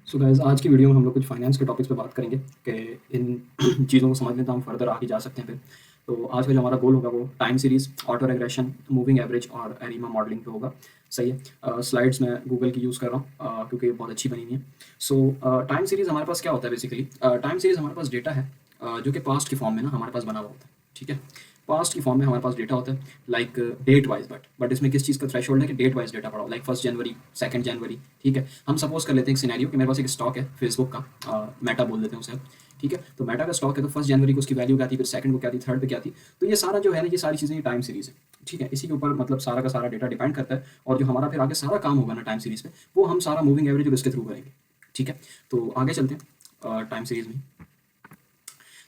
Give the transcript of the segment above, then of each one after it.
So guys आज की video में हम लोग कुछ फाइनेंस के टॉपिक्स पे बात करेंगे कि इन चीज़ों को समझ लें तो हम फर्दर आगे जा सकते हैं फिर। तो आज का जो हमारा गोल होगा वो time series, auto regression, moving average और एरिमा मॉडलिंग पे होगा। सही है। स्लाइड्स मैं गूगल की यूज़ कर रहा हूँ क्योंकि ये बहुत अच्छी बनी हुई है। सो टाइम सीरीज़ हमारे पास क्या होता है बेसिकली। टाइम सीरीज़ हमारे पास डेटा है जो कि पास्ट की फॉर्म में ना हमारे पास बना हुआ होता है। ठीक है, पास्ट की फॉर्म में हमारे पास डेटा होता है लाइक डेट वाइज, बट इसमें किस चीज़ का थ्रेशोल्ड है कि डेट वाइज डेटा पड़ा हो, लाइक 1 जनवरी, 2 जनवरी। ठीक है, हम सपोज कर लेते हैं एक सिनेरियो कि मेरे पास एक स्टॉक है फेसबुक का, मेटा बोल देते हैं उसे। ठीक है, तो मेटा का स्टॉक है तो 1 जनवरी को उसकी वैल्यू क्या थी, फिर सेकंड को क्या थी, थर्ड पे क्या थी। तो ये सारा जो है ना, ये सारी चीज़ें टाइम सीरीज है। ठीक है, इसी के ऊपर मतलब सारा का सारा डेटा डिपेंड करता है और जो हमारा फिर आगे सारा काम होगा ना टाइम सीरीज पे, वो हम सारा मूविंग एवरेज और इसके थ्रू करेंगे। ठीक है, तो आगे चलते हैं टाइम सीरीज में।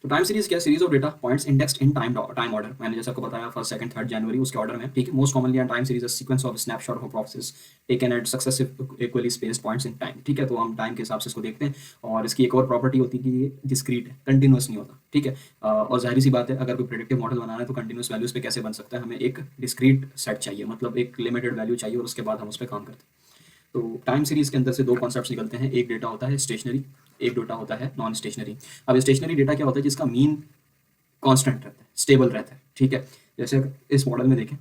तो टाइम सीरीज क्या है? Series of data points indexed in time order. मैंने जैसे आपको बताया फर्स्ट, सेकंड, थर्ड जनवरी उसके ऑर्डर में। ठीक है, most commonly an time series sequence of snapshot of process taken at successive equally spaced points in time. ठीक है, तो हम टाइम के हिसाब से इसको देखते हैं और इसकी एक और प्रॉपर्टी होती है कि ये डिस्क्रीट है, कंटिन्यूस नहीं होता। ठीक है, और जाहिर सी बात है अगर कोई प्रेडिक्टिव मॉडल बनाना है तो कंटिन्यूस वैल्यूज पे कैसे बन सकता है, हमें एक डिस्क्रीट सेट चाहिए, मतलब एक लिमिटेड वैल्यू चाहिए और उसके बाद हम उस पर काम करते हैं। तो टाइम सीरीज के अंदर से दो कॉन्सेप्ट्स निकलते हैं, एक डेटा होता है स्टेशनरी, एक डेटा होता है नॉन स्टेशनरी। अब स्टेशनरी डेटा क्या होता है? जिसका मीन कांस्टेंट रहता है, स्टेबल रहता है। ठीक है, जैसे इस मॉडल में देखें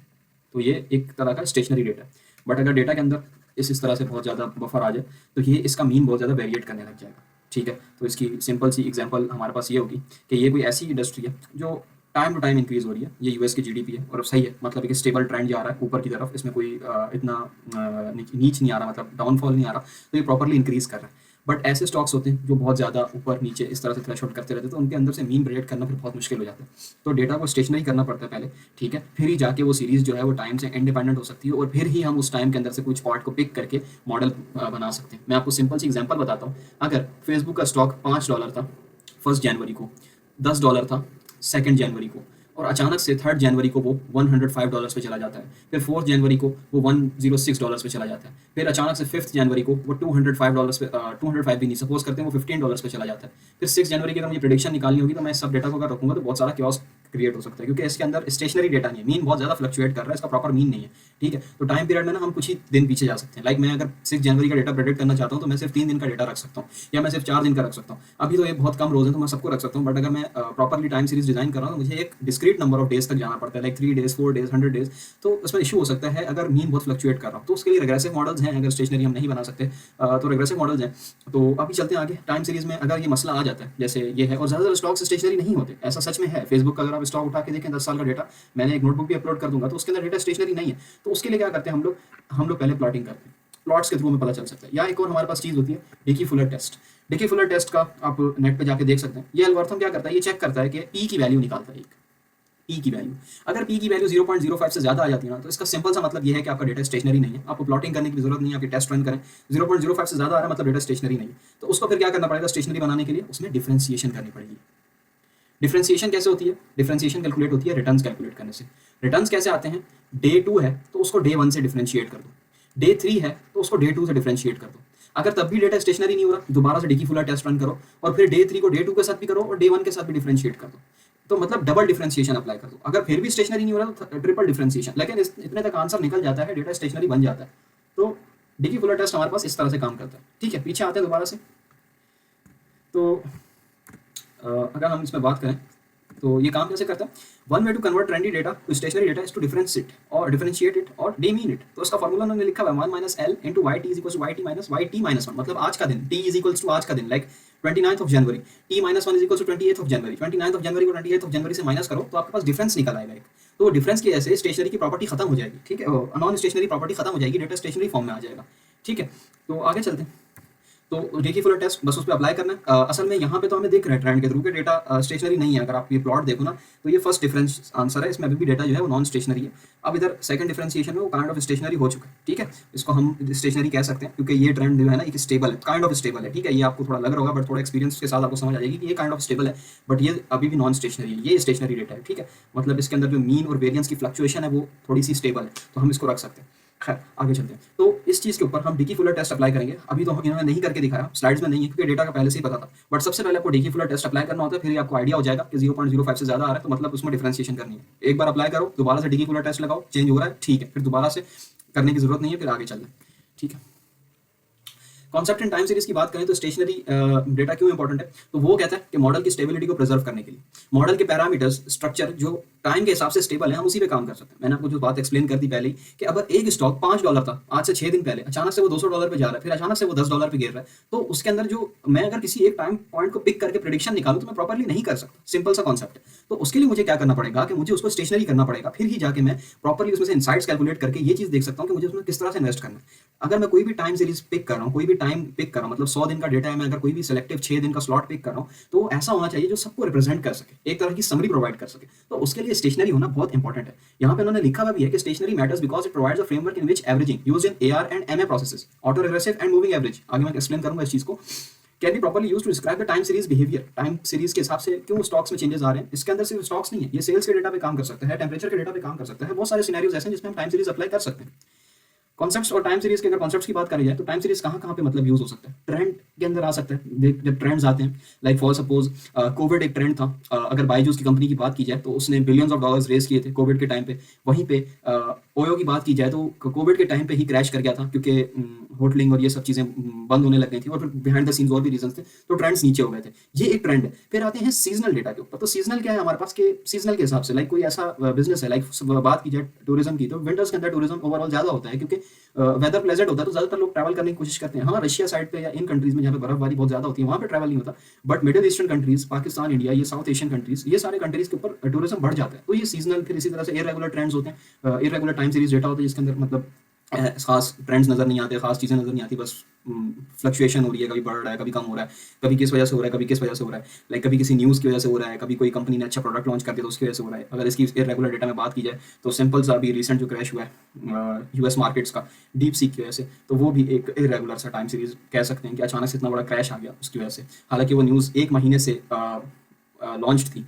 तो ये एक तरह का स्टेशनरी डेटा है, बट अगर डेटा के अंदर इस तरह से बहुत ज़्यादा बफर आ जाए तो ये इसका मीन बहुत ज़्यादा वेरिएट करने लग जाएगा। ठीक है, तो इसकी सिंपल सी एग्जांपल हमारे पास ये होगी कि ये कोई ऐसी इंडस्ट्री है जो टाइम टू टाइम इंक्रीज हो रही है। ये यूएस की जीडीपी है और अब सही है, मतलब एक स्टेबल ट्रेंड जा रहा है ऊपर की तरफ, इसमें कोई इतना नीच नहीं आ रहा, मतलब डाउनफॉल नहीं आ रहा, तो ये प्रॉपरली इंक्रीज कर रहा है। बट ऐसे स्टॉक्स होते हैं जो बहुत ज़्यादा ऊपर नीचे इस तरह से थ्रेशोल्ड करते रहते हैं, तो उनके अंदर से मीन प्रेडिक्ट करना फिर बहुत मुश्किल हो जाता है। तो डेटा को स्टेशनरी करना पड़ता है पहले। ठीक है, फिर ही जाके वो सीरीज जो है वो टाइम से इंडिपेंडेंट हो सकती है और फिर ही हम उस टाइम के अंदर से कुछ पार्ट को पिक करके मॉडल बना सकते हैं। मैं आपको सिंपल सी एग्जांपल बताता हूँ। अगर फेसबुक का स्टॉक $5 था 1 जनवरी को, $10 था 2 जनवरी को, और अचानक से 3 जनवरी को वो $105 पे चला जाता है, फिर 4 जनवरी को वो $106 पे चला जाता है, फिर अचानक से 5 जनवरी को वो $205 पे 205 भी नहीं, सपोज करते हैं वो $15 पे चला जाता है। फिर 6 जनवरी की अगर मुझे प्रेडिक्शन निकालनी होगी तो मैं सब डेटा को अगर रखूंगा तो बहुत सारा क्योस क्रिएट हो सकता है, क्योंकि इसके अंदर स्टेशनरी डेटा नहीं है, मीन बहुत ज़्यादा फ्लक्चुएट कर रहा है, इसका प्रॉपर मीन नहीं है। ठीक है, तो टाइम पीरियड में ना हम कुछ ही दिन पीछे जा सकते हैं। लाइक मैं अगर 6 जनवरी का डेटा प्रेडिक्ट करना चाहता हूँ तो मैं सिर्फ 3 दिन का डेटा रख सकता हूँ या मैं सिर्फ 4 दिन का रख सकता हूँ। अभी तो ये बहुत कम रोज है तो मैं सबको रख सकता हूँ, बट अगर मैं प्रॉपरली टाइम सीरीज डिजाइन कर रहा हूँ तो मुझे एक डिस्क्रीट नंबर ऑफ डेज तक जाना पड़ता है, लाइक 3 डेज, 4 डेज, 100 डेज। तो उसमें इशू हो सकता है अगर मीन बहुत फ्लक्चुएट कर रहा हूँ, तो उसके लिए रेग्रेसिव मॉडल्स हैं। अगर स्टेशनरी हम नहीं बना सकते तो रेग्रेसिव मॉडल्स हैं। तो अभी चलते हैं आगे। टाइम सीरीज में अगर ये मसला आ जाता है जैसे ये है, और ज़्यादातर स्टॉक्स स्टेशनरी नहीं होते, ऐसा सच में है। फेसबुक का अगर आप स्टॉक उठा के देखें 10 साल का डेटा, मैंने एक नोटबुक भी अपलोड कर दूंगा, तो उसके अंदर डेटा स्टेशनरी नहीं है। तो उसके लिए क्या करते हैं हम लोग पहले प्लॉटिंग करते हैं, प्लॉट्स के थ्रू हमें पता चल सकता है। या एक और हमारे पास चीज़ होती है Dickey Fuller test. Dickey Fuller test का आप नेट पे जाके देख सकते हैं। ये एल्गोरिथम क्या करता है, ये चेक करता है कि पी की वैल्यू निकालता है, एक पी की वैल्यू। अगर पी की वैल्यू 0.05 से ज़्यादा आ जाती है ना, तो इसका सिंपल सा मतलब ये है कि आपका डेटा स्टेशनरी नहीं है। आपको प्लॉटिंग करने की जरूरत नहीं है, आपकी टेस्ट रन करें, 0.05 से ज़्यादा आ रहा है मतलब डेटा स्टेशनरी नहीं है। तो उसको फिर क्या करना पड़ेगा स्टेशनरी बनाने के लिए, उसमें डिफ्रेंसिएशन करनी पड़ेगी। डिफ्रेंसिएशन कैसे होती है? डिफ्रेंसिएशन कैलकुलेट होती है रिटर्न्स कैलकुलेट करने से। रिटर्न्स कैसे आते हैं? डे 2 है तो उसको डे 1 से डिफ्रेंशिएट कर दो, डे 3 है तो उसको डे 2 से डिफ्रेंशिएट कर दो। अगर तब भी डेटा स्टेशनरी नहीं हो रहा, दोबारा से डिकी फुलर टेस्ट रन करो और फिर डे 3 को डे 2 के साथ भी करो और डे 1 के साथ भी डिफ्रेंशिएट कर दो। तो मतलब डबल डिफ्रेंशिएशन अप्लाई कर दो। अगर फिर भी स्टेशनरी नहीं हो रहा तो ट्रिपल डिफ्रेंशिएशन, लेकिन इतने तक आंसर निकल जाता है, डेटा स्टेशनरी बन जाता है। तो डिकी फुलर टेस्ट हमारे पास इस तरह से काम करता है। ठीक है, पीछे आते हैं दोबारा से। तो अगर हम इसमें बात करें तो ये काम कैसे करता है? One way to convert trendy data to stationary data is to differentiate it और डीमीन इट। तो इसका फॉर्मूला उन्होंने लिखा हुआ है 1 minus L into Y T is equal to Y T minus Y T minus one, मतलब आज का दिन। टी इज इक्वल टू आज का दिन, like 29th of January. T minus one is equal to 28th of January. 29th of January को 28th of जनवरी से minus करो तो आपके पास डिफरेंस निकल आएगा एक। तो डिफरेंस की वजह से स्टेशनरी की प्रॉपर्टी खत्म हो जाएगी। ठीक है, नॉन स्टेशनरी प्रॉपर्टी खत्म हो जाएगी, डेटा स्टेशनरी फॉर्म में आ जाएगा। ठीक है, तो आगे चलते हैं। तो डिकी फुलर टेस्ट बस उस पर अप्लाई करना है। असल में यहाँ पे तो हमें दिख रहा है ट्रेंड के थ्रू के डेटा स्टेशनरी नहीं है। अगर आप ये प्लॉट देखो ना तो ये फर्स्ट डिफरेंस आंसर है, इसमें अभी भी डेटा जो है वो नॉन स्टेशनरी है। अब इधर सेकंड डिफरेंशिएशन में वो काइंड ऑफ स्टेशनरी हो चुका है। ठीक है, इसको हम स्टेशनरी कह सकते हैं क्योंकि ये ट्रेंड जो है ना एक स्टेबल है, काइंड ऑफ स्टेबल है। ठीक है, ये आपको थोड़ा लग रहा होगा बट थोड़ा एक्सपीरियंस के साथ आपको समझ आ जाएगी कि ये काइंड ऑफ स्टेबल है, बट ये अभी भी नॉन स्टेशनरी है, ये स्टेशनरी डेटा है। ठीक है, मतलब इसके अंदर जो मीन और वेरियंस की फ्लक्चुएशन है वो थोड़ी सी स्टेबल है, तो हम इसको रख सकते हैं। खैर आगे चलते हैं। तो इस चीज़ के ऊपर हम डिकी फुलर टेस्ट अप्लाई करेंगे। अभी तो इन्होंने नहीं करके दिखाया, स्लाइड्स में नहीं है क्योंकि डेटा का पहले से ही पता था, बट सबसे पहले आपको डिकी फुलर टेस्ट अप्लाई करना होता है, फिर आपको आइडिया हो जाएगा कि 0.05 से ज़्यादा आ रहा है तो मतलब उसमें डिफरेंशिएशन करनी है। एक बार अप्लाई करो, दोबारा से डिकी फुलर टेस्ट लगाओ, चेंज हो रहा है ठीक है, फिर दोबारा से करने की जरूरत नहीं है, फिर आगे चलना है। ठीक है, कॉन्सेप्ट इन टाइम सीरीज की बात करें तो स्टेशनरी डेटा क्यों इंपॉर्टेंट है, तो वो कहता है कि मॉडल की स्टेबिलिटी को प्रिजर्व करने के लिए मॉडल के पैरामीटर्स स्ट्रक्चर जो टाइम के हिसाब से स्टेबल है हम उसी पे काम कर सकते हैं। मैंने आपको जो बात एक्सप्लेन कर दी पहले ही कि अगर एक स्टॉक $5 था आज से 6 दिन पहले, अचानक से वो $200 पे जा रहा है, फिर अचानक से वो $10 पे गिर रहा है, तो उसके अंदर जो मैं अगर किसी एक टाइम पॉइंट को पिक करके प्रेडिक्शन निकालूं तो मैं प्रॉपर्ली नहीं कर सकता। सिंपल सा कॉन्सेप्ट है। तो उसके लिए मुझे क्या करना पड़ेगा कि मुझे उसको स्टेशनरी करना पड़ेगा, फिर ही जाके मैं प्रॉपर्ली उसमें से इनसाइट्स कैलकुलेट करके ये चीज देख सकता हूँ कि मुझे उसमें किस तरह से इन्वेस्ट करना है। अगर मैं कोई भी टाइम सीरीज पिक कर रहा हूँ, कोई भी टाइम पिक कर रहा हूँ, मतलब 100 दिन का डेटा है, मैं अगर कोई भी सिलेक्टिव 6 दिन का स्लॉट पिक कर रहा हूँ, तो ऐसा होना चाहिए जो सबको रिप्रेजेंट कर सके, एक तरह की समरी प्रोवाइड कर सके। तो उसके लिए स्टेशनरी होना बहुत इंपॉर्टेंट है। यहाँ पे उन्होंने लिखा हुआ भी है कि stationary matters because it provides a framework in which averaging used in AR and MA processes, autoregressive and moving average, आगे मैं एक्सप्लेन करूंगा इस चीज को, can be properly used to describe the time series behaviour. Time series के हिसाब से क्यों स्टॉक्स में चेंजेस आ रहे हैं, इसके अंदर सिर्फ स्टॉक्स नहीं है, ये सेल्स के डेटा पे काम कर सकता है, टेम्परेचर के डेटा पे काम कर सकता है, बहुत सारे सिनेरियोज ऐसे हैं जिसमें हम टाइम सीरीज अप्लाई कर सकते हैं। कॉन्सेप्ट्स और टाइम सीरीज के अगर कॉन्सेप्ट्स की बात करी जाए तो टाइम सीरीज कहाँ कहाँ पे मतलब यूज हो सकता है, ट्रेंड के अंदर आ सकता है। जब ट्रेंड्स आते हैं, लाइक फॉर सपोज कोविड एक ट्रेंड था, अगर बायजूस की कंपनी की बात की जाए तो उसने बिलियंस ऑफ डॉलर्स रेस किए थे कोविड के टाइम पे। वहीं पे ओयो की बात की जाए तो कोविड के टाइम पे ही क्रैश कर गया था, क्योंकि होटलिंग और ये सब चीजें बंद होने लग गई थी, और फिर बिहाइंड द सीन्स और भी रीजन थे, तो ट्रेंड्स नीचे हो गए थे। ये एक ट्रेंड है। फिर आते हैं सीजनल डेटा के ऊपर। तो सीजनल क्या है हमारे पास, के सीजनल के हिसाब से लाइक कोई ऐसा बिजनेस है, लाइक बात की जाए टूरिज्म की, तो विंटर्स के अंदर टूरिज्म ओवरऑल ज्यादा होता है, क्योंकि वेदर प्लेजेंट होता है, तो ज्यादातर लोग ट्रैवल करने की कोशिश करते हैं। हाँ, रशिया साइड पे या इन कंट्रीज में जहाँ पे बर्फबारी बहुत ज्यादा होती है वहाँ पे ट्रैवल नहीं होता, but middle eastern countries, Pakistan, India, ये साउथ एशियन कंट्रीज, ये सारे कंट्रीज के ऊपर टूरिज्म बढ़ जाता है। तो ये सीजनल। फिर इसी तरह से इरेगुलर ट्रेंड्स होते हैं, इरेगुलर टाइम सीरीज डेटा होता है जिसके अंदर मतलब खास ट्रेंड्स नजर नहीं आते, खास चीजें नजर नहीं आती, बस फ्लक्चुएशन हो रही है, कभी बढ़ रहा है, कभी कम हो रहा है, कभी किस वजह से हो रहा है, कभी किस वजह से हो रहा है, लाइक कभी किसी न्यूज़ की वजह से हो रहा है, कभी कोई कंपनी ने अच्छा प्रोडक्ट लॉन्च कर दिया तो उसकी वजह से हो रहा है। अगर इसकी इरेगुलर डेटा में बात की जाए तो सिंपल सा अभी रिसेंट जो क्रैश हुआ है यूएस मार्केट्स का डीप सीक की वजह से, तो वो भी एक इरेगुलर सा टाइम सीरीज कह सकते हैं कि अचानक से इतना बड़ा क्रैश आ गया उसकी वजह से। हालांकि वो न्यूज़ एक महीने से लॉन्च थी,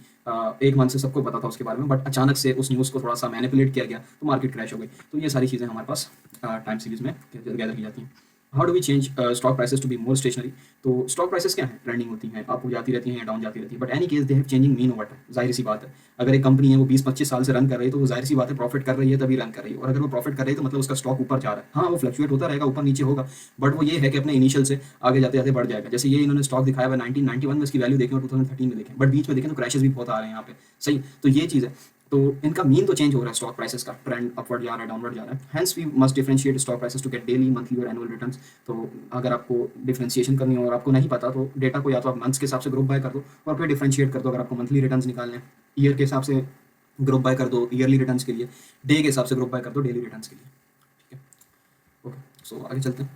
एक मंथ से सबको पता था उसके बारे में, बट अचानक से उस न्यूज़ को थोड़ा सा मैनिपुलेट किया गया तो मार्केट क्रैश हो गई। तो ये सारी चीज़ें हमारे पास टाइम सीरीज में गैदर की जाती हैं। How do we change stock prices to be more stationary. तो स्टॉक प्राइसेस क्या है, ट्रेंडिंग होती हैं, अप जाती रहती हैं या डाउन जाती रहती है, but any case they have changing mean over time. जाहिर सी बात है, अगर एक कंपनी है वो 20-25 साल से रन कर रही है तो वो जाहिर सी बात है प्रॉफिट कर रही है तभी रन कर रही है, और अगर वो प्रॉफिट कर रही है तो मतलब उसका स्टॉक ऊपर जा रहा है। हाँ, वो फ्लक्चुएट होता रहेगा, ऊपर नीचे होगा, बट वो ये है कि अपने इनिशियल से आगे जाते जाते बढ़ जाएगा। जैसे ये इन्होंने स्टॉक दिखाया हुआ 1991 में, इसकी वैल्यू देखें और 2013 में देखें, बट बीच में देखें तो क्रैशेस भी बहुत आ रहे हैं यहाँ पे। सही, तो ये चीज़ है। तो इनका मीन तो चेंज हो रहा है, स्टॉक प्राइसेस का ट्रेंड अपवर्ड जा रहा है, डाउनवर्ड जा रहा है। Hence we must differentiate stock prices to get daily, monthly और एनुअल रिटर्न्स। तो अगर आपको डिफरेंशिएशन करनी हो और आपको नहीं पता तो डेटा को या तो आप मंथ्स के हिसाब से ग्रुप बाय कर दो और फिर डिफरेंशिएट कर दो। अगर आपको मंथली रिटर्न्स निकालने हैं, ईयर के हिसाब से ग्रुप बाय कर दो ईयरली रिटर्न्स के लिए, डे के हिसाब से ग्रुप बाय कर दो डेली रिटर्न्स के लिए। ठीक है, ओके, सो आगे चलते हैं।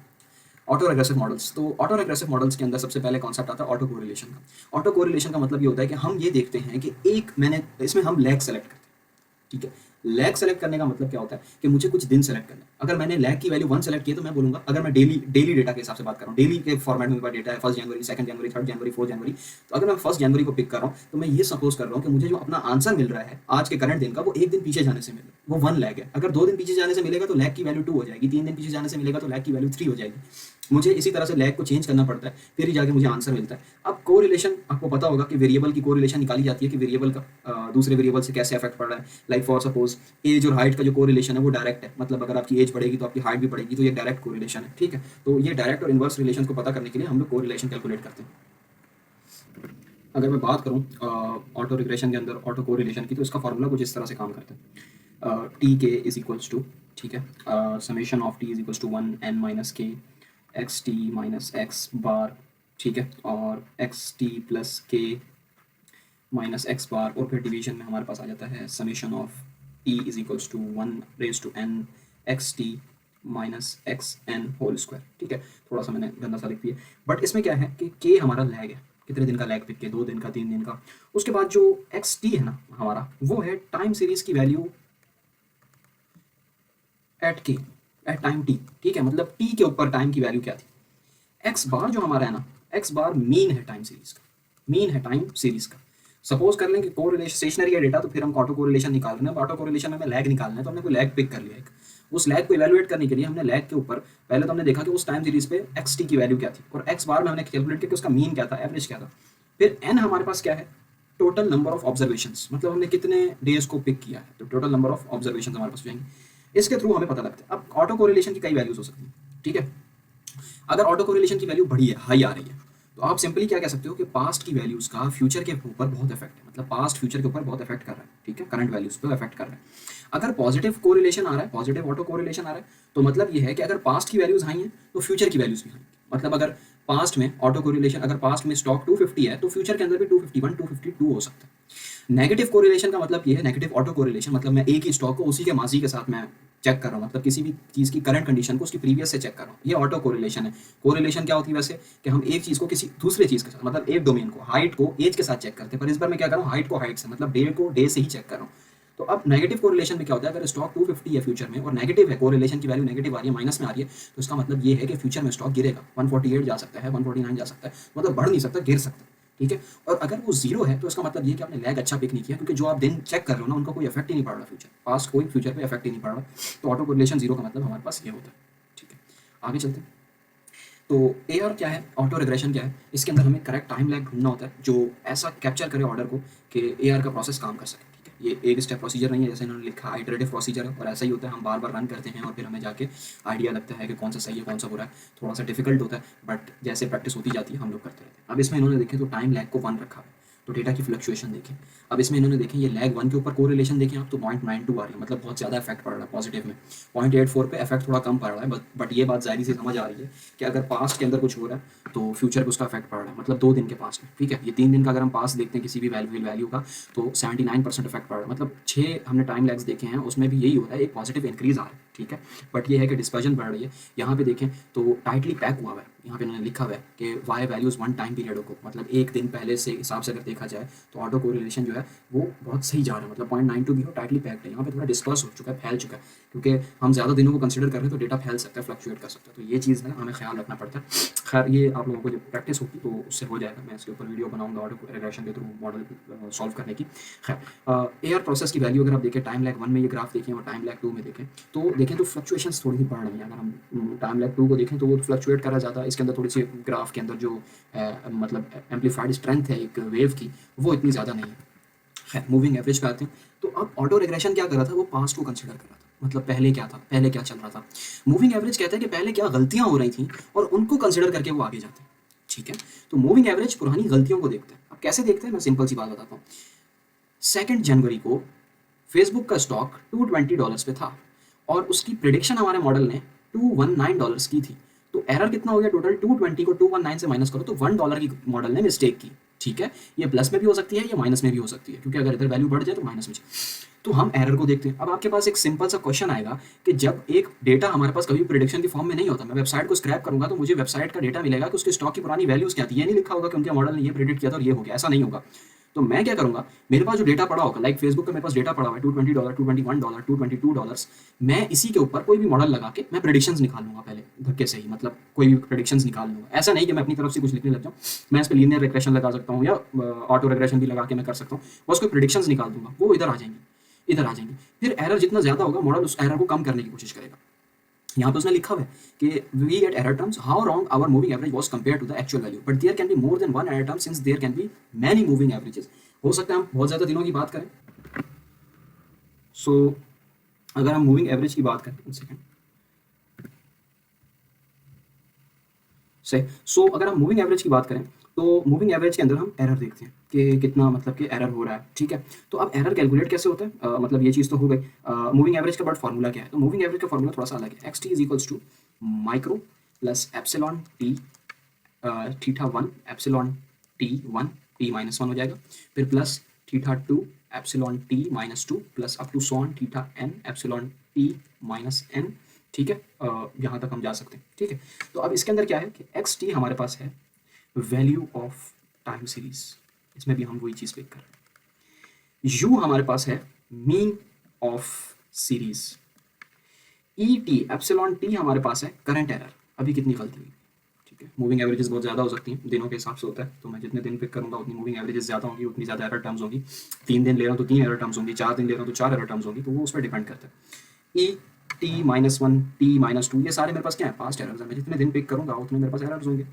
Auto regressive models. तो ऑटो रेग्रेसिव मॉडल्स के अंदर सबसे पहले कॉन्सेप्ट आता है ऑटो कोरिलेशन का। ऑटो कोरिलेशन का मतलब ये होता है कि हम ये देखते हैं कि एक मैंने इसमें हम लैग सेलेक्ट करते हैं। ठीक है, लैग सेलेक्ट करने का मतलब क्या होता है कि मुझे कुछ दिन सेलेक्ट करना है। अगर मैंने लैग की वैल्यू 1 सेलेक्ट की है तो मैं बोलूंगा, अगर मैं डेली डेटा के हिसाब से बात कर रहा हूँ, डेली के फॉर्मेट में मेरे पास डेटा है 1 जनवरी, 2 जनवरी, 3 जनवरी, 4 जनवरी, तो अगर मैं 1 जनवरी को पिक कर रहा हूँ तो मैं ये सपोज कर रहा हूँ कि मुझे जो अपना आंसर मिल रहा है आज के करंट दिन का वो एक दिन पीछे जाने से मिल रहा है, वो 1 लैग है। अगर 2 दिन पीछे जाने से मिलेगा तो लैग की वैल्यू 2 हो जाएगी, 3 दिन पीछे जाने से मिलेगा तो लैग की वैल्यू 3 हो जाएगी। मुझे इसी तरह से लैग को चेंज करना पड़ता है, फिर ही जाके मुझे आंसर मिलता है। अब कोरिलेशन आपको पता होगा कि वेरिएबल की कोरिलेशन निकाली जाती है कि वेरिएबल का दूसरे वेरिएबल से कैसे अफेक्ट पड़ रहा है। लाइक फॉर सपोज एज और हाइट का जो कोरिलेशन है वो डायरेक्ट है, मतलब अगर आपकी एज बढ़ेगी तो आपकी हाइट भी बढ़ेगी, तो ये डायरेक्ट कोरिलेशन है। ठीक है, तो ये डायरेक्ट और इनवर्स रिलेशन को पता करने के लिए हम लोग कोरिलेशन कैलकुलेट करते हैं। अगर मैं बात करूँ ऑटो रिग्रेशन के अंदर ऑटो कोरिलेशन की, तो इसका फॉर्मूला कुछ इस तरह से काम करता है। टी के इज इक्वल्स टू, ठीक है, summation of T is equals to 1 n minus K X T minus X bar, ठीक है, और X T plus K minus X bar, और फिर डिवीजन में हमारे पास आ जाता है summation of T is equals to 1 raise to n X T minus X N whole square. ठीक है, थोड़ा सा मैंने गंदा सा लिख दिया, बट इसमें क्या है कि के हमारा लैग है, कितने दिन का लैग पिक के, 2 दिन का, 3 दिन का। उसके बाद जो एक्स टी है ना हमारा, वो है टाइम सीरीज की वैल्यू एट के, एट टाइम टी। ठीक है, मतलब टी के ऊपर टाइम की वैल्यू क्या थी। एक्स बार जो हमारा है ना, एक्स बार मीन है टाइम सीरीज का, मीन है टाइम सीरीज का। सपोज कर लें कि कोरिलेशन स्टेशनरी है डेटा, तो फिर हम ऑटो कोरिलेशन निकाल रहे हैं। ऑटो कोरिलेशन में हमें लैग निकालना है, तो हमने कोई लैग पिक कर लिया एक। उस लैग को इवैल्यूएट करने के लिए हमने लैग के ऊपर पहले तो हमने देखा कि उस टाइम सीरीज पे एक्स टी की वैल्यू क्या थी, और एक्स बार में हमने कैलकुलेट किया कि उसका मीन क्या था, एवरेज क्या था। फिर एन हमारे पास क्या है, टोटल नंबर ऑफ ऑब्जर्वेशंस, मतलब हमने कितने डेज को पिक किया है, तो टोटल नंबर ऑफ ऑब्जर्वेशंस हमारे पास हो जाएंगे। इसके थ्रू हमें पता लगता है। अब ऑटो कोरिलेशन की कई वैल्यूज हो सकती हैं। ठीक है, अगर ऑटो कोरिलेशन की वैल्यू बड़ी है, हाई आ रही है, तो आप सिंपली क्या कह सकते हो कि पास्ट की वैल्यूज का फ्यूचर के ऊपर बहुत इफेक्ट है, मतलब पास्ट फ्यूचर के ऊपर बहुत इफेक्ट कर रहा है, ठीक है, करंट वैल्यूज पे इफेक्ट कर रहा है। अगर पॉजिटिव कोरिलेशन आ रहा है, पॉजिटिव ऑटो कोरिलेशन आ रहा है, तो मतलब ये है कि अगर पास्ट की वैल्यूज हाई हैं तो फ्यूचर की वैल्यूज भी हाई। मतलब अगर पास्ट में ऑटो कोरिलेशन, अगर पास्ट में स्टॉक 250 है तो फ्यूचर के अंदर भी 251 252 हो सकता है। नेगेटिव कोरिलेशन का मतलब ये है, नेगेटिव ऑटो कोरिलेशन मतलब मैं एक ही स्टॉक को उसी के माजी के साथ मैं चेक कर रहा हूँ, मतलब किसी भी चीज़ की करंट कंडीशन को उसकी प्रीवियस से चेक कर रहा हूँ, ये ऑटो कोरिलेशन है। कोरिलेशन क्या होती है वैसे, कि हम एक चीज़ को किसी दूसरे चीज़ के साथ, मतलब एक डोमेन को, हाइट को एज के साथ चेक करते हैं, पर इस बार मैं क्या कर रहा हूँ, हाइट को हाइट से, मतलब डे को डे से ही चेक कर रहा हूँ। तो अब नेगेटिव कोरिलेशन में क्या होता है, अगर स्टॉक 250 है फ्यूचर में और नेगेटिव है, कोरिलेशन की वैल्यू नेगेटिव आ रही है, माइनस में आ रही है, तो इसका मतलब ये है कि फ्यूचर में स्टॉक गिरेगा, 148 जा सकता है, 149 जा सकता है, मतलब बढ़ नहीं सकता, गिर सकता है, ठीक है। और अगर वो जीरो है तो इसका मतलब ये कि आपने लैग अच्छा पिक नहीं किया, क्योंकि जो आप दिन चेक कर रहे हो ना उनका कोई इफेक्ट ही नहीं पड़ रहा फ्यूचर, पास्ट कोई फ्यूचर पे इफेक्ट ही नहीं पड़ रहा। तो ऑटो कोरिलेशन जीरो का मतलब हमारे पास ये होता है, ठीक है। आगे चलते हैं। तो एआर क्या है, ऑटो रिग्रेशन क्या है, इसके अंदर हमें करेक्ट टाइम लैग ढूंढना होता है जो ऐसा कैप्चर करे ऑर्डर को कि एआर का प्रोसेस काम कर सके, ठीक है। ये एक स्टेप प्रोसीजर नहीं है, जैसे इन्होंने लिखा आइटरेटिव प्रोसीजर है, और ऐसा ही होता है, हम बार बार रन करते हैं और फिर हमें जाके आइडिया लगता है कि कौन सा सही है कौन सा बुरा है। थोड़ा सा डिफिकल्ट होता है, बट जैसे प्रैक्टिस होती जाती है हम लोग करते रहते हैं। अब इसमें इन्होंने देखें तो टाइम लैग को 1 रखा है, तो डेटा की फ्लक्चुएशन देखें। अब इसमें इन्होंने देखें ये लैग 1 के ऊपर कोरिलेशन देखें आप, तो 0.92 आ रही है, मतलब बहुत ज़्यादा इफेक्ट पड़ रहा है पॉजिटिव में। 0.84 पे इफेक्ट थोड़ा कम पड़ रहा है, बट ये बात जाहिर सी समझ आ रही है कि अगर पास्ट के अंदर कुछ हो रहा है तो फ्यूचर पे उसका इफेक्ट पड़ रहा है, मतलब 2 दिन के पास में, ठीक है। ये 3 दिन का अगर हम पास देखते हैं किसी भी वैल्यू का, तो 79% इफेक्ट पड़ रहा है, मतलब 6 हमने टाइम लैग्स देखे हैं उसमें भी यही हो रहा है, एक पॉजिटिव इंक्रीज आ रहा है, ठीक है। बट ये है कि डिस्पर्जन बढ़ रही है। यहाँ पे देखें तो टाइटली पैक हुआ हुआ है, यहाँ पे उन्होंने लिखा हुआ है कि वाई वैल्यूज़ 1 टाइम पीरियड को, मतलब एक दिन पहले से हिसाब से अगर देखा जाए तो ऑटो कोरिलेशन जो है वो बहुत सही जा रहा है, मतलब 0.92 भी हो, टाइटली पैक्ड है। यहाँ पे थोड़ा डिस्पर्स हो चुका है, फैल चुका है, क्योंकि हम ज़्यादा दिनों को कंसिडर कर रहे हैं तो डेटा फैल सकता है, फ्लक्चुएट कर सकता है, तो ये चीज़ है हमें ख्याल रखना पड़ता है। खैर ये आप लोगों को जब प्रैक्टिस होगी तो उससे हो जाएगा, मैं इसके ऊपर वीडियो बनाऊंगा ऑटो रिग्रेशन के थ्रू मॉडल सॉल्व करने की। खैर एआर प्रोसेस की वैल्यू अगर आप देखें टाइम लैग 1 में ये ग्राफ देखें और टाइम लैग 2 में देखें तो फ्लक्चुएशंस थोड़ी सी बढ़ रही हैं। अगर हम टाइम लैग 2 को देखें तो वो फ्लक्चुएट कर रहा है ज़्यादा, इसके अंदर थोड़ी सी ग्राफ के अंदर जो मतलब एम्पलीफाइड स्ट्रेंथ है एक वेव की, वो इतनी ज़्यादा नहीं है। खैर मूविंग एवरेज पे आते हैं। तो अब ऑटो रिग्रेशन क्या कर रहा था, वो पास्ट को कंसिडर कर रहा था, मतलब पहले क्या था, पहले क्या चल रहा था। मूविंग एवरेज कहता है कि पहले क्या गलतियां हो रही थी और उनको कंसिडर करके वो आगे जाते हैं, ठीक है। तो मूविंग एवरेज पुरानी गलतियों को देखते हैं। अब कैसे देखते हैं, मैं सिंपल सी बात बताता हूँ। 2 जनवरी को फेसबुक का स्टॉक $220 पे था और उसकी प्रिडिक्शन हमारे मॉडल ने $219 की थी। तो एरर कितना हो गया टोटल, 220 को 219 से माइनस करो तो $1 की मॉडल ने मिस्टेक की, ठीक है। ये प्लस में भी हो सकती है, ये माइनस में भी हो सकती है, क्योंकि अगर इधर वैल्यू बढ़ जाए तो माइनस में जाए। तो हम एरर को देखते हैं। अब आपके पास एक सिंपल सा क्वेश्चन आएगा कि जब एक डेटा हमारे पास कभी प्रिडिक्शन की फॉर्म में नहीं होता, मैं वेबसाइट को स्क्रैप करूंगा तो मुझे वेबसाइट का डेटा मिलेगा कि उसके स्टॉक की पुरानी वैल्यूज क्या थी, ये नहीं लिखा होगा कि उनके मॉडल ने ये प्रिडिक्ट किया था और ये हो गया, ऐसा नहीं होगा। तो मैं क्या करूंगा, मेरे पास जो डेटा पड़ा होगा, लाइक फेसबुक का मेरे पास डेटा पड़ा हुआ है $220 $221 $222, मैं इसी के ऊपर कोई भी मॉडल लगा के मैं प्रेडिक्शंस निकाल लूंगा पहले धक्के से ही, मतलब कोई भी प्रेडिक्शंस निकाल लूंगा। ऐसा नहीं कि मैं अपनी तरफ से कुछ लिखने लग जाऊँ, मैं इस पर लीनियर रिग्रेशन लगा सकता हूँ या ऑटो रिग्रेशन भी लगा के मैं कर सकता हूँ, बस कोई प्रेडिक्शंस निकाल दूंगा, वो इधर आ जाएंगी, इधर आ जाएंगी। फिर एरर जितना ज्यादा होगा मॉडल उस एरर को कम करने की कोशिश करेगा। यहाँ पे उसने लिखा हुआ है कि we get error terms how wrong our moving average was compare to the actual value, but there can be more than one error term since there can be many moving averages. हो सकता है हम बहुत ज़्यादा दिनों की बात करें। सो अगर हम मूविंग एवरेज की बात करें, 1 सेकेंड से, सो अगर हम मूविंग एवरेज की बात करें तो मूविंग एवरेज के अंदर हम एरर देखते हैं कि कितना, मतलब कि एरर हो रहा है, ठीक है। तो अब एरर कैलकुलेट कैसे होता है, मतलब ये चीज़ तो हो गई। मूविंग एवरेज का बट फार्मूला क्या है, तो मूविंग एवरेज का फार्मूला थोड़ा सा अलग है। X T is equals to micro plus epsilon T theta 1 epsilon T 1 T minus 1 हो जाएगा, फिर plus theta 2 epsilon T minus 2 plus up to सॉन theta N epsilon T minus N, ठीक है। यहाँ तक हम जा सकते हैं, ठीक है। तो अब इसके अंदर क्या है कि एक्स टी हमारे पास है वैल्यू ऑफ टाइम सीरीज, इसमें भी हम वही चीज़ पिक कर रहे हैं। यू हमारे पास है mean of series. E T epsilon T हमारे पास है करंट एरर, अभी कितनी गलती हुई, ठीक है। मूविंग एवरेजेस बहुत ज़्यादा हो सकती हैं, दिनों के हिसाब से होता है, तो मैं जितने दिन पिक करूंगा उतनी मूविंग एवरेजेस ज़्यादा होंगी, उतनी ज़्यादा एरर टर्म्स होंगी। 3 दिन ले रहा हूँ तो 3 एरर टर्म्स होंगी, 4 दिन ले रहा हूँ तो 4 एरर टर्म्स होंगी, तो वो उस पर डिपेंड करता है। E T minus 1 T minus 2 ये सारे मेरे पास क्या है, पास्ट एरर्स हैं। मैं जितने दिन पिक करूंगा उतने मेरे पास एरर्स होंगे।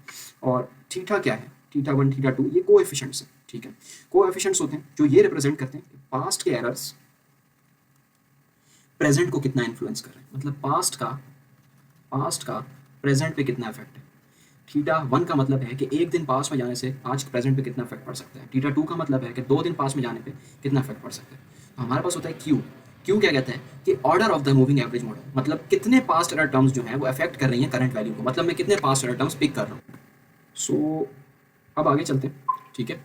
और थीटा क्या है, थीटा 1 थीटा 2 ये कोएफिशिएंट्स हैं, ठीक है। कोएफिशिएंट्स होते हैं जो ये रिप्रेजेंट करते हैं पास्ट के एरर्स प्रेजेंट को कितना इन्फ्लुएंस कर रहे हैं, मतलब पास्ट का प्रेजेंट पे कितना इफेक्ट है। थीटा 1 का मतलब है कि एक दिन पास में जाने से आज प्रेजेंट पे कितना इफेक्ट पड़ सकता है। थीटा 2 का मतलब है कि 2 दिन पास में जाने पे कितना इफेक्ट पड़ सकता है। तो हमारे पास होता है क्यू। क्यू क्या कहता है कि order of the moving average model, मतलब कितने पास्ट एरर टर्म्स जो हैं वो अफेक्ट कर रही हैं करंट वैल्यू को, मतलब मैं कितने पास्ट एरर टर्म्स पिक कर रहा हूँ। सो अब आगे चलते हैं, ठीक है।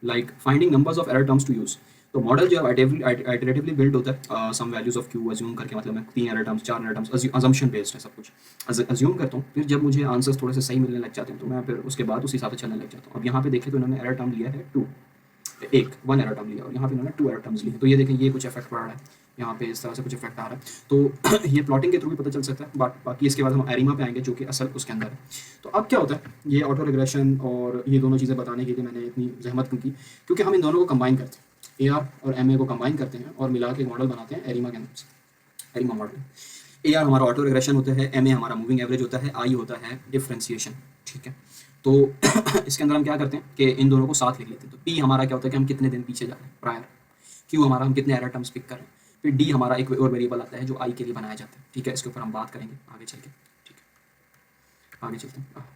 Like finding numbers of error terms to use. तो मॉडल जो है आइटरेटिवली बिल्ड होता है some values of Q assume करके, मतलब मैं 3 error terms 4 error terms assumption based है सब कुछ अज्यूम करता हूँ। फिर जब मुझे आंसर्स थोड़े से सही मिलने लग जाते हैं तो मैं फिर उसके बाद उस हिसाब से चलने लग जाता हूँ। अब यहाँ पे देखें तो इन्होंने एरर टर्म लिया है 2, वन एरर टर्म लिया और यहाँ पे इन्होंने 2 एरर टर्म्स लिए। तो ये देखें ये कुछ इफेक्ट पड़ रहा है, यहाँ पे इस तरह से कुछ इफेक्ट आ रहा है। तो ये प्लॉटिंग के थ्रू भी पता चल सकता है। बाकी इसके बाद हम एरिमा पे आएंगे जो कि असल उसके अंदर है। तो अब क्या होता है, ये ऑटो रिग्रेशन और ये दोनों चीज़ें बताने के लिए मैंने इतनी जहमत क्यों की, क्योंकि हम इन दोनों को कंबाइन करते हैं, AR और MA को कंबाइन करते हैं और मिला के मॉडल बनाते हैं एरिमा के नाम से, एरिमा मॉडल। AR हमारा ऑटो रिग्रेशन होता है, MA हमारा मूविंग एवरेज होता है, I होता है डिफरेंशिएशन, ठीक है। तो इसके अंदर हम क्या करते हैं कि इन दोनों को साथ लिख लेते हैं। तो P हमारा क्या होता है कि हम कितने दिन पीछे जा रहे हैं प्रायर, Q हमारा हम कितने एरर टर्म्स पिक कर रहे हैं, फिर D हमारा एक और वेरिएबल आता है जो I के लिए बनाया जाता है, ठीक है। इसके ऊपर हम बात करेंगे आगे चल के, ठीक है। आगे चलते हैं,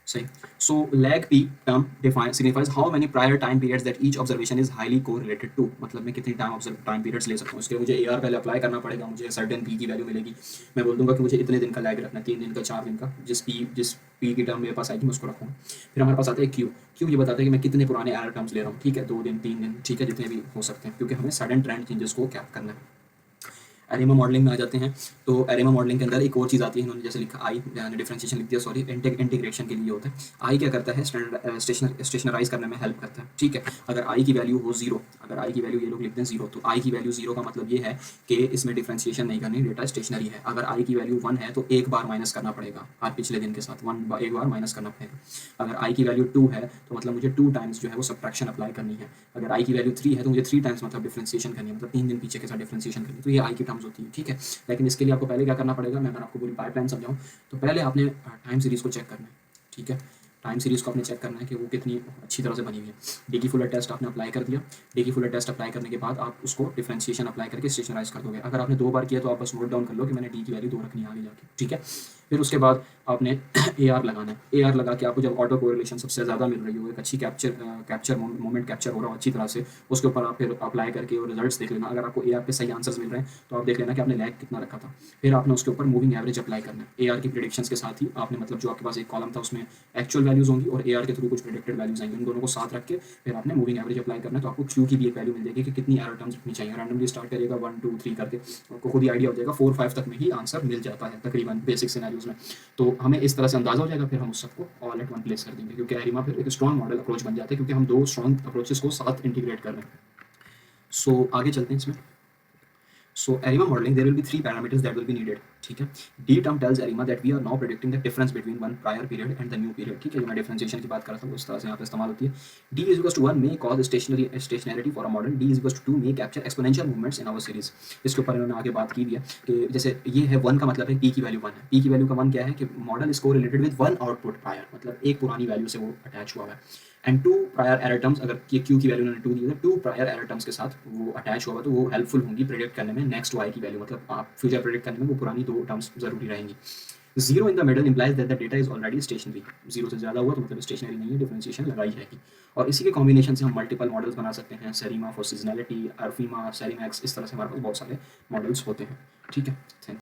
सही। So lag P term define signifies how many prior time periods that each observation is highly correlated to, मतलब मैं कितनी टाइम पीरियड्स ले सकता हूँ। इसके लिए मुझे AR पहले अप्लाई करना पड़ेगा, मुझे सर्टेन पी की वैल्यू मिलेगी। मैं बोल दूंगा कि मुझे इतने दिन का लैग रखना है, 3 दिन का, 4 दिन का, जिस पी की टर्म मेरे पास आएगी मैं उसको रखूँगा। फिर हमारे पास आता है क्यू। क्यू ये बताता है कि मैं कितने पुराने एरर टर्म्स ले रहा हूँ, ठीक है, 2 दिन 3 दिन, ठीक है, जितने भी हो सकते हैं, क्योंकि हमें सडन ट्रेंड चेंजेस को कैप करना है। एरिमा मॉडलिंग में आ जाते हैं। तो एरिमा मॉडलिंग के अंदर एक और चीज़ आती है, इन्होंने जैसे लिखा आई, डिफरेंशिएशन लिख दिया, सॉरी, इंटीग्रेशन के लिए होता है। आई क्या करता है, स्टेशनराइज करने में हेल्प करता है, ठीक है। अगर आई की वैल्यू हो 0, अगर आई की वैल्यू ये लोग लिखते हैं 0, तो आई की वैल्यू 0 का मतलब ये है कि इसमें डिफरेंशिएशन नहीं करनी, डेटा स्टेशनरी है। अगर आई की वैल्यू 1 है तो एक बार माइनस करना पड़ेगा, हर पिछले दिन के साथ एक बार माइनस करना पड़ेगा। अगर आई की वैल्यू 2 है तो मतलब मुझे 2 टाइम्स जो है वो सब्ट्रैक्शन अप्लाई करनी है। अगर आई की वैल्यू 3 है तो मुझे 3 टाइम्स मतलब डिफरेंशिएशन करनी है, मतलब 3 दिन पीछे के साथ डिफरेंशिएशन करनी है। तो ये आई की टर्म्स होती है, ठीक है। लेकिन इसके लिए आपको पहले क्या करना पड़ेगा, मैं अगर आपको पूरी पाइपलाइन समझाऊँ तो पहले आपने टाइम सीरीज़ को चेक करना है, ठीक है। टाइम सीरीज़ को आपने चेक करना है कि वो कितनी अच्छी तरह से बनी हुई है। डी की फुलर टेस्ट आपने अप्लाई कर दिया। डी की फुलर टेस्ट अप्लाई करने के बाद आप उसको डिफरेंशिएशन अप्लाई करके स्टेशनराइज कर दोगे। अगर आपने 2 बार किया तो आप बस नोट डाउन कर लो कि मैंने डी की वैल्यू 2 रखनी है आगे जाके, ठीक है। फिर उसके बाद आपने AR लगाना है। AR लगा के आपको जब ऑटो कोरिलेशन सबसे ज़्यादा मिल रही हो, एक अच्छी कैप्चर मोमेंट कैप्चर हो रहा हो अच्छी तरह से, उसके ऊपर आप फिर अप्लाई करके और रिजल्ट्स देख लेना। अगर आपको AR पे सही आंसर्स मिल रहे हैं तो आप देख लेना कि आपने लैग कितना रखा था। फिर आपने उसके ऊपर मूविंग एवरेज अप्लाई करना है। AR की प्रिडिक्शंस के साथ ही आपने, मतलब जो आपके पास एक कॉलम था उसमें एक्चुअल वैल्यूज होंगी और AR के थ्रू कुछ प्रिडिक्टेड वैल्यूज आएंगी, उन दोनों को साथ रख के फिर आपने मूविंग एवरेज अप्लाई करना है। तो आपको क्यू की भी एक वैल्यू मिल जाएगी कि कितनी एरर टर्म्स रखनी चाहिए। रैंडमली स्टार्ट करिएगा 1 2 3 करके, आपको खुद ही आइडिया हो जाएगा, 4 5 तक में ही आंसर मिल जाता है तकरीबन बेसिक सिनेरियोज में। तो हमें इस तरह से अंदाजा हो जाएगा, फिर हम उस सबको ऑल एट वन प्लेस कर देंगे, क्योंकि एरिमा फिर एक स्ट्रॉन्ग मॉडल अप्रोच बन जाता है, क्योंकि हम 2 स्ट्रॉन्ग अप्रोचेस को साथ इंटीग्रेट कर रहे हैं। सो आगे चलते हैं इसमें। So ARIMA modeling, there will be 3 parameters that will be needed, ठीक है। D term tells ARIMA that we are now predicting the difference between one prior period and the new period, ठीक है। जो मैं डिफरेंशिएशन की बात कर रहा था वो इस तरह से यहाँ पे इस्तेमाल होती है। D is equals to 1 may cause stationarity for a model, D is equals to 2 may capture exponential movements in our series। इसके ऊपर इन्होंने आगे बात की भी है कि जैसे ये है 1 का मतलब है P की वैल्यू 1 है। P की वैल्यू का 1 क्या है कि model is correlated with 1 output prior, मतलब एक पुरानी वैल्यू से वो अटैच हुआ है। एंड 2 प्रायर एरर टर्म्स, अगर ये क्यू की वैल्यू उन्होंने 2 दी है, 2 प्रायर एरर टर्म्स के साथ वो अटैच हुआ तो वो हेल्पफुल होंगी प्रेडिक्ट करने में नेक्स्ट वाई की वैल्यू, मतलब आप फ्यूचर प्रेडिक्ट करने में वो पुरानी 2 टर्म्स जरूरी रहेंगी। 0 in the middle implies that the data is already stationary. 0 से ज़्यादा हुआ तो मतलब स्टेशनरी नहीं है, डिफरेंशिएशन लगाई जाएगी। और इसी के कॉम्बिनेशन से हम मल्टीपल मॉडल्स बना सकते हैं, सेरिमा फॉर सीजनैलिटी, अर्फीमा, सेरिमैक्स, इस तरह से हमारे पास बहुत सारे मॉडल्स होते हैं, ठीक है। थैंक